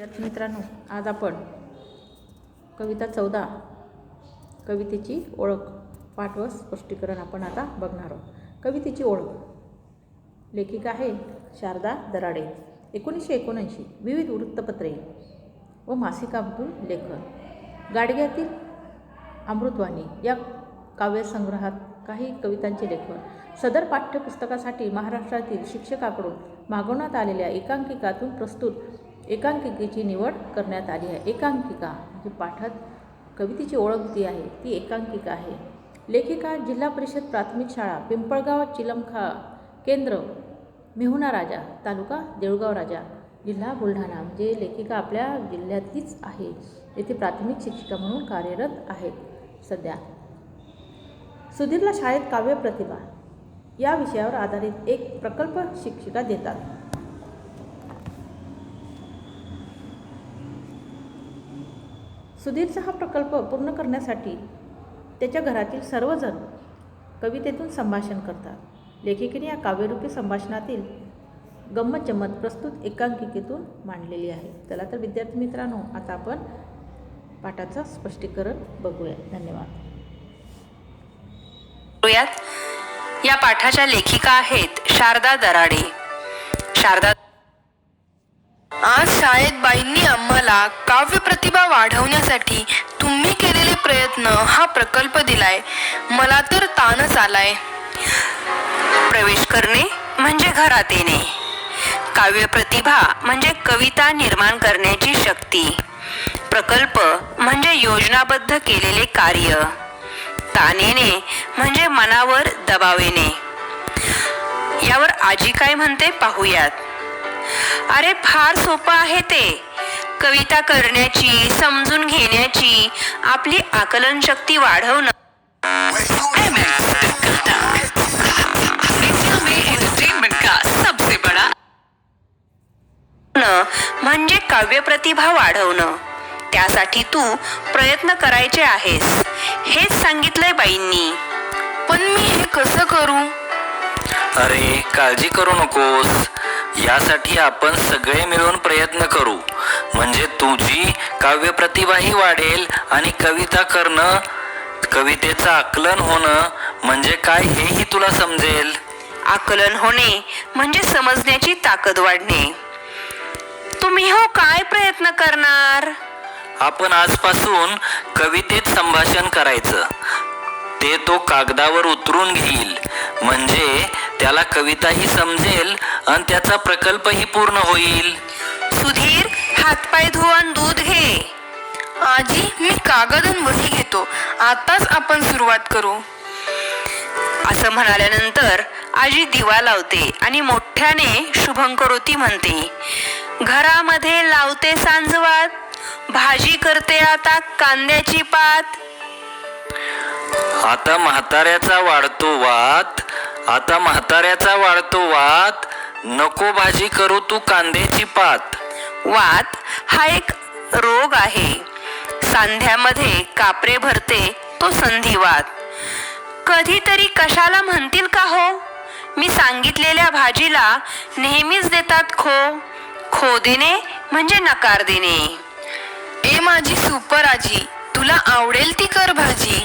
विद्यार्थी मित्रांनो, आज आपण कविता 14 कवितेची ओळख पाठ व स्पष्टीकरण आपण आता बघणार आहोत. कवितेची ओळख. लेखिका आहे शारदा दराडे. 1979 विविध वृत्तपत्रे व मासिकांतून लेखन. गाडग्यातील अमृतवाणी या काव्यसंग्रहात काही कवितांचे लेखन. सदर पाठ्यपुस्तकासाठी महाराष्ट्रातील शिक्षकाकडून मागवण्यात आलेल्या एकांकिकातून प्रस्तुत एकांकिकेची निवड करण्यात आली आहे. एकांकिका म्हणजे पाठात कवितेची ओळख जी आहे ती एकांकिका आहे. लेखिका जिल्हा परिषद प्राथमिक शाळा पिंपळगाव चिलमखा केंद्र मेहुणा राजा तालुका देऊळगाव राजा जिल्हा बुलढाणा. म्हणजे लेखिका आपल्या जिल्ह्यातलीच आहे. येथे प्राथमिक शिक्षिका म्हणून कार्यरत आहेत सध्या. सुधीरला शाळेत काव्य प्रतिभा या विषयावर आधारित एक प्रकल्प शिक्षिका देतात. सुधीरचा हा प्रकल्प पूर्ण करण्यासाठी त्याच्या घरातील सर्वजण कवितेतून संभाषण करतात. लेखिकेने या काव्यरूपी संभाषणातील गंमत जम्मत प्रस्तुत एकांकिकेतून मांडलेली आहे. चला तर विद्यार्थी मित्रांनो, आता आपण पाठाचं स्पष्टीकरण बघूया. धन्यवाद. या पाठाच्या लेखिका आहेत शारदा दराडे. आज शाळेत बाईंनी आम्हाला काव्य प्रतिभा वाढवण्यासाठी तुम्ही केलेले प्रयत्न हा प्रकल्प दिलाय. मला तर ताणच आलाय. प्रवेश करणे म्हणजे घरात येणे. काव्य प्रतिभा म्हणजे कविता निर्माण करण्याची शक्ती. प्रकल्प म्हणजे योजनाबद्ध केलेले कार्य. ताण येणे म्हणजे मनावर दबाव येणे. यावर आजी काय म्हणते पाहूयात. अरे फार सोपं आहे ते. कविता करण्याची, समजून घेण्याची, आपली आकलन शक्ती वाढवणं म्हणजे काव्य प्रतिभा वाढवणं. त्यासाठी तू प्रयत्न करायचे आहेस हेच सांगितलंय बाईंनी. पण मी हे कसं करू? अरे काळजी करू नकोस. यासाठी आपण सगळे मिळून प्रयत्न करू. म्हणजे तुझी काव्य प्रतिभाही वाढेल आणि कविता करणं, कवितेचं आकलन होणं म्हणजे काय हेही तुला समजेल. आकलन होणे म्हणजे समजण्याची ताकद वाढणे. तुम्ही हो काय प्रयत्न करणार? आपण आजपासून कवितेत संभाषण करायचं. ते तो कागदावर उतरून घेईल. म्हणजे त्याला कविताही समजेल आणि त्याचा प्रकल्पही पूर्ण होईल. सुधीर, हातपाय धुवून दूध घे. आजी, मी कागद आणि वही घेतो. आताच आपण सुरुवात करू. असं म्हणाल्यानंतर आजी दिवा लावते आणि मोठ्याने शुभंकरोती म्हणते. घरामध्ये लावते सांजवात, भाजी करते आता कांद्याची पात. आता म्हाताऱ्याचा वाढतो वात, नको भाजी करू तू कांद्याची पात. वात हा एक रोग आहे. सांध्यामध्ये कापरे भरते तो संधिवात. कधीतरी कशाला म्हणतील का हो, मी सांगितलेल्या भाजीला नेहमीच देतात खो देणे म्हणजे नकार देणे. ए माझी सुपर आजी, तुला आवडेल ती कर भाजी.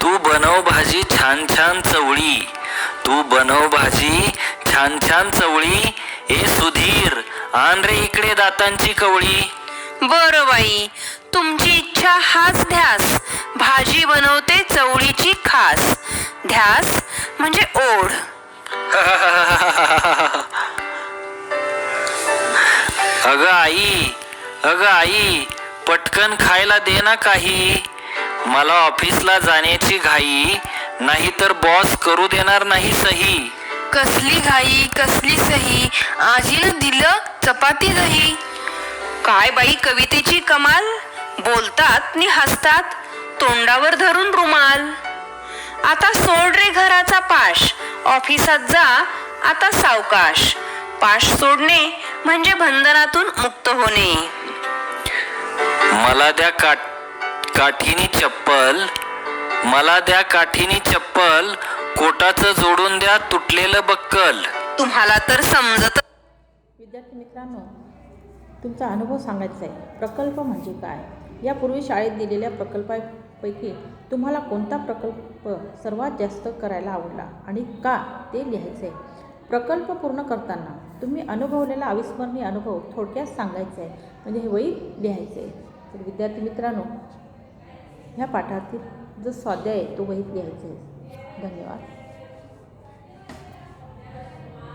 तू बनव भाजी छान छान चवळी. ए सुधीर, आण रे इकडे दातांची कवळी. बरं बाई, तुमची इच्छा हाच ध्यास. भाजी बनवते चवळीची खास. ध्यास म्हणजे ओढ. अगं आई, पटकन खायला दे ना काही. मला ऑफिसला जाण्याची घाई, नाही तर बॉस करू देणार नाही सही. कसली घाई कसली सही, आजीनं दिलं चपाती दही. काय बाई कवितेची कमाल. बोलतात नि हसतात, तोंडावर धरून रुमाल. आता सोड रे घराचा पाश, ऑफिसात जा आता सावकाश. पाश सोडणे म्हणजे बंधनातून मुक्त होणे. मला द्या काठीनी चप्पल, कोटाचं जोडून द्या तुटलेलं बक्कल. तुम्हाला तर समजत. विद्यार्थी मित्रांनो, तुमचा अनुभव सांगायचा आहे. प्रकल्प म्हणजे काय? यापूर्वी शाळेत दिलेल्या प्रकल्पापैकी तुम्हाला कोणता प्रकल्प सर्वात जास्त करायला आवडला आणि का ते लिहायचं आहे. प्रकल्प पूर्ण करताना तुम्ही अनुभवलेला अविस्मरणीय अनुभव थोडक्यात सांगायचा आहे, म्हणजे हे वहीत लिहायचं आहे. तर विद्यार्थी मित्रांनो, ह्या पाठातील जो स्वाध्याय आहे तो वहीत लिहायचा आहे. धन्यवाद.